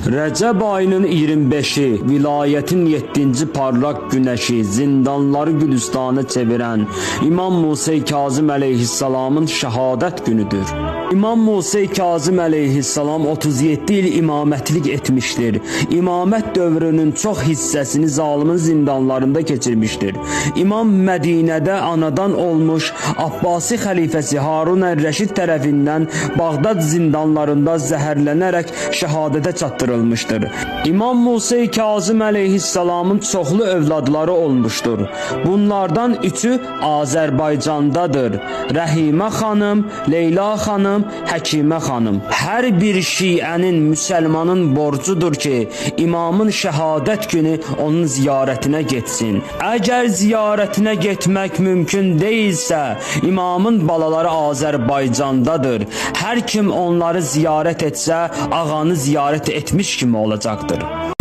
Rəcəb ayının 25-i, vilayətin 7-ci parlaq günəşi, zindanları Gülüstanı çevirən İmam Musa Kazım əleyhissalamın şəhadət günüdür. İmam Musa Kazım əleyhissalam 37 il imamətlik etmişdir. İmamət dövrünün çox hissəsini zalimin zindanlarında keçirmişdir. İmam Mədinədə anadan olmuş Abbasi xəlifəsi Harun ər-Rəşid tərəfindən Bağdad zindanlarında zəhərlənərək şəhadətə çatdırılmışdır. İmam Musa Kazım əleyhissalamın çoxlu övladları olmuşdur. Bunlardan üçü Azərbaycandadır. Rəhimə xanım, Leyla xanım, Həkimə xanım. Hər bir şiənin, müsəlmanın borcudur ki, imamın şəhadət günü onun ziyarətinə getsin. Əgər ziyarətinə getmək mümkün deyilsə, imamın balaları Azərbaycandadır. Hər kim onları ziyarət etsə, ağanı ziyarət etmiş kimi olacaqdır.